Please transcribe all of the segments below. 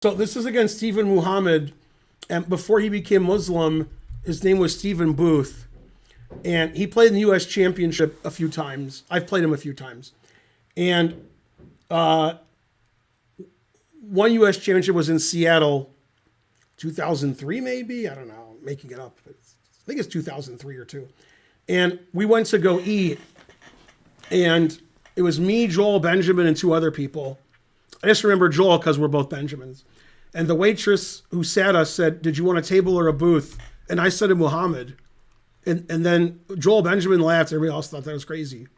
So this is against Stephen Muhammad, and before he became Muslim, his name was Stephen Booth, and he played in the U.S. Championship a few times. I've played him a few times, and one U.S. Championship was in Seattle, 2003 maybe. I don't know, making it up. I think it's 2003 or two, and we went to go eat, and it was me, Joel, Benjamin, and two other people. I just remember Joel because we're both Benjamins. And the waitress who sat us said, "Did you want a table or a booth?" And I said to Muhammad. And then Joel Benjamin laughed. Everybody else thought that was crazy.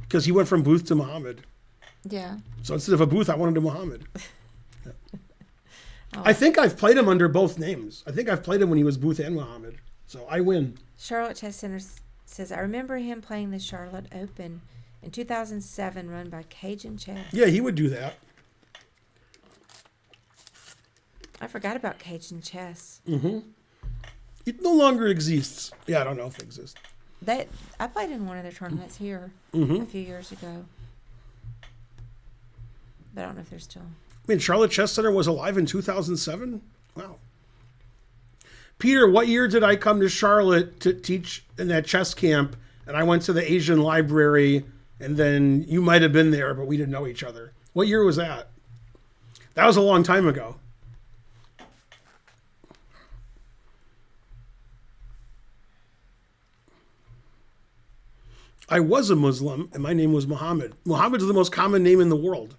Because he went from Booth to Muhammad. Yeah. So instead of a Booth, I wanted a Muhammad. Yeah. I think I've played him under both names. I think I've played him when he was Booth and Muhammad. So I win. Charlotte Chess Center says, I remember him playing the Charlotte Open in 2007, run by Cajun Chess. Yeah, he would do that. I forgot about Cajun Chess. Mm-hmm. It no longer exists. Yeah, I don't know if it exists. I played in one of their tournaments here Mm-hmm. a few years ago. But I don't know if they're still. I mean, Charlotte Chess Center was alive in 2007? Wow. Peter, what year did I come to Charlotte to teach in that chess camp? And I went to the Asian library, and then you might have been there, but we didn't know each other. What year was that? That was a long time ago. I was a Muslim, and my name was Muhammad. Muhammad is the most common name in the world.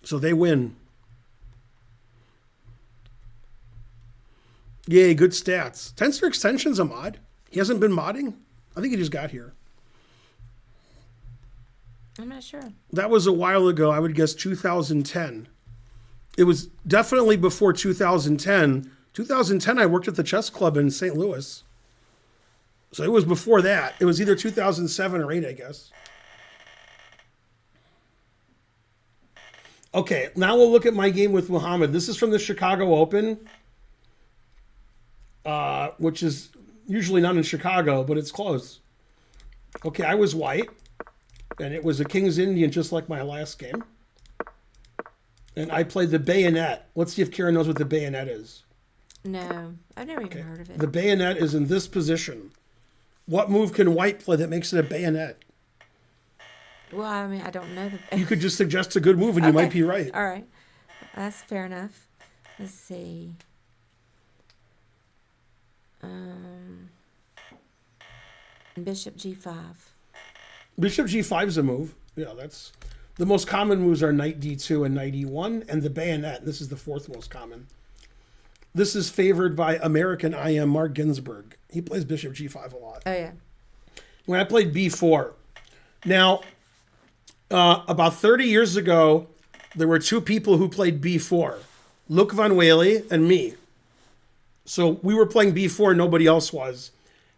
So they win. Yay, good stats. Tensor Extension's a mod. He hasn't been modding? I think he just got here. I'm not sure. That was a while ago. I would guess 2010. It was definitely before 2010. 2010, I worked at the chess club in St. Louis. So it was before that. It was either 2007 or 8, I guess. Okay, now we'll look at my game with Muhammad. This is from the Chicago Open, which is usually not in Chicago, but it's close. Okay, I was white, and it was a King's Indian, just like my last game. And I played the bayonet. Let's see if Karen knows what the bayonet is. No, I've never even heard of it. The bayonet is in this position. What move can white play that makes it a bayonet? Well, I mean, I don't know the. You could just suggest a good move and you might be right. All right. That's fair enough. Let's see. Bishop G5. Bishop G5 is a move. Yeah, that's the most common moves are knight D2 and knight E1 and the bayonet. This is the fourth most common. This is favored by American IM Mark Ginsburg. He plays Bishop G5 a lot. Oh, yeah. When I played B4. Now, about 30 years ago, there were two people who played B4. Luc van Whaley and me. So we were playing B4, nobody else was.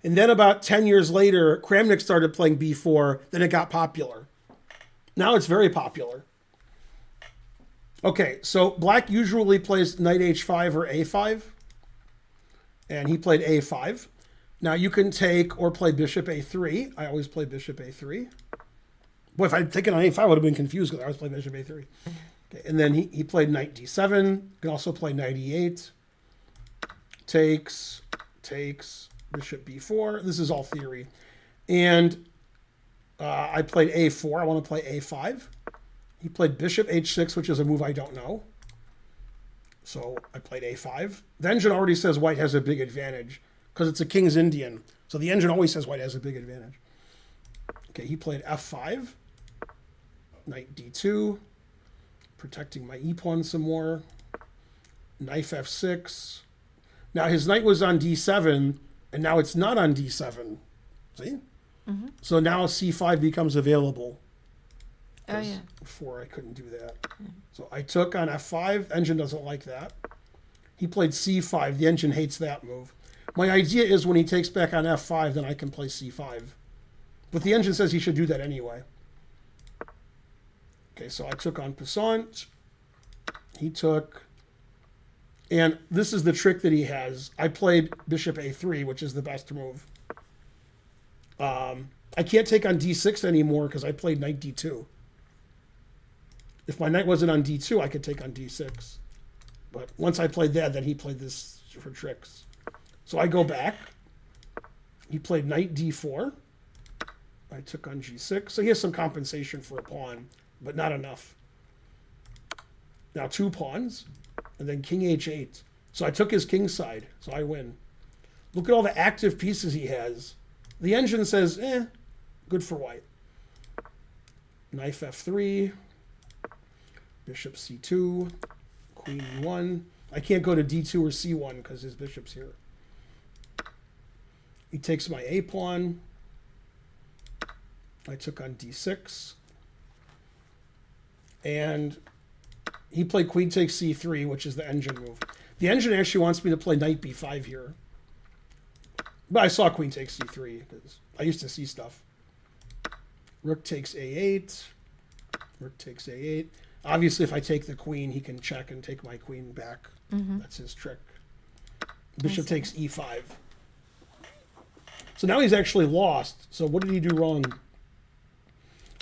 And then about 10 years later, Kramnik started playing B4, then it got popular. Now it's very popular. Okay, so black usually plays knight H5 or A5. And he played A5. Now you can take or play bishop A3. I always play bishop A3. Boy, if I'd taken on A5, I would have been confused because I always play bishop A3. Okay, and then he played knight D7. You can also play knight E8. Takes, bishop B4. This is all theory. And I played A4. I want to play A5. He played bishop H6, which is a move I don't know. So I played A5. The engine already says white has a big advantage because it's a King's Indian. So the engine always says white has a big advantage. Okay, he played F5. Knight D2. Protecting my E-pawn some more. Knight F6. Now his knight was on D7, and now it's not on D7. See? Mm-hmm. So now C5 becomes available. Oh, yeah. Before I couldn't do that. Yeah. So I took on F5. Engine doesn't like that. He played C5. The engine hates that move. My idea is when he takes back on F5, then I can play C5. But the engine says he should do that anyway. Okay, so I took on Passant. He took... And this is the trick that he has. I played bishop A3, which is the best move. I can't take on D6 anymore because I played knight D2. If my knight wasn't on d2, I could take on d6. But once I played that, then he played this for tricks. So I go back. He played knight d4. I took on g6. So he has some compensation for a pawn, but not enough. Now 2 pawns, and then king h8. So I took his king side, so I win. Look at all the active pieces he has. The engine says, good for white. Knight f3, bishop c2, queen e1. I can't go to d2 or c1 because his bishop's here. He takes my a pawn. I took on d6. And he played queen takes c3, which is the engine move. The engine actually wants me to play knight b5 here. But I saw queen takes c3 because I used to see stuff. Rook takes a8. Rook takes a8. Obviously, if I take the queen, he can check and take my queen back. That's his trick. Bishop takes e5. So now he's actually lost. So what did he do wrong?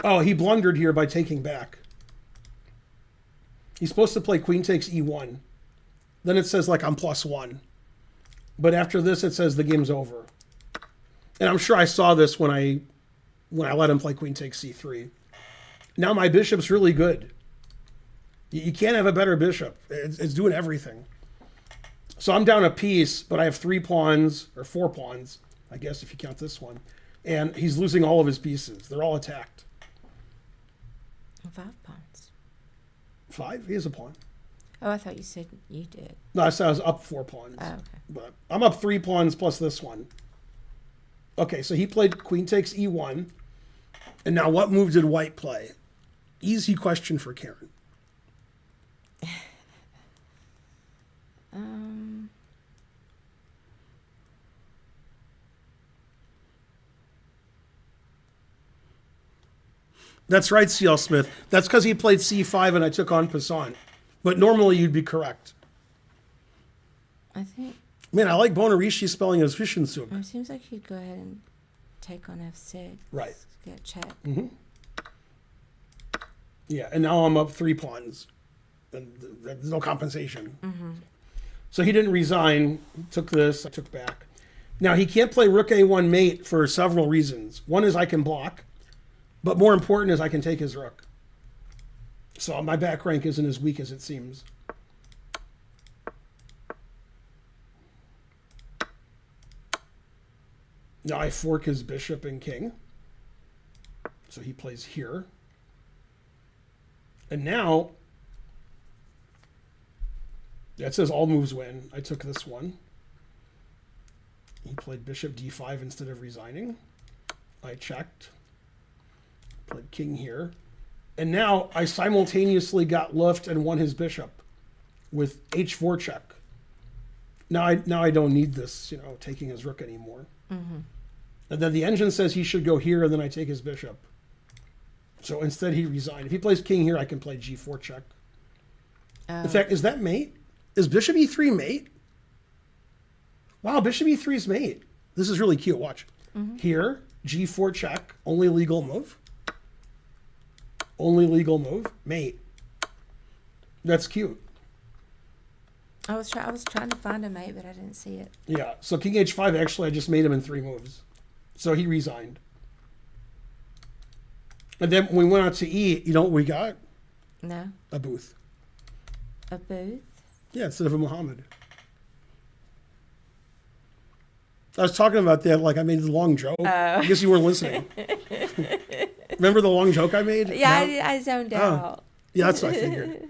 Oh, he blundered here by taking back. He's supposed to play queen takes e1. Then it says like I'm +1. But after this, it says the game's over. And I'm sure I saw this when I let him play queen takes c3. Now my bishop's really good. You can't have a better bishop. It's doing everything. So I'm down a piece, but I have 3 pawns, or 4 pawns, I guess if you count this one. And he's losing all of his pieces. They're all attacked. 5 pawns. 5? He has a pawn. Oh, I thought you said you did. No, I said I was up 4 pawns. Oh, okay. But I'm up 3 pawns plus this one. Okay, so he played queen takes e1. And now what move did white play? Easy question for Karen. That's right, C.L. Smith. That's because he played c5 and I took on passant. But normally you'd be correct. I think. Man, I like Bonarishi spelling his Fischensuk. It seems like you'd go ahead and take on f6. Right. Get check. Yeah, and now I'm up 3 pawns. And there's no compensation. So he didn't resign. He took this. I took back. Now, he can't play rook a1 mate for several reasons. One is I can block. But more important is I can take his rook. So my back rank isn't as weak as it seems. Now I fork his bishop and king. So he plays here. And now, it says all moves win. I took this one. He played bishop d5 instead of resigning. I checked. Played king here. And now I simultaneously got luft and won his bishop with h4 check. Now I don't need this, taking his rook anymore. And then the engine says he should go here, and then I take his bishop. So instead he resigned. If he plays king here, I can play g4 check. In fact, is that mate? Is bishop e3 mate? Wow, bishop e3 is mate. This is really cute. Watch. Here, g4 check, only legal move. Only legal move, mate. That's cute. I was trying to find a mate, but I didn't see it. Yeah, so king h5, actually, I just made him in 3 moves. So he resigned. And then when we went out to eat, you know what we got? No. A booth. A booth? Yeah, instead of a Muhammad. I was talking about that like I made the long joke. I guess you weren't listening. Remember the long joke I made? Yeah, no? I zoned out. Yeah, that's what I figured.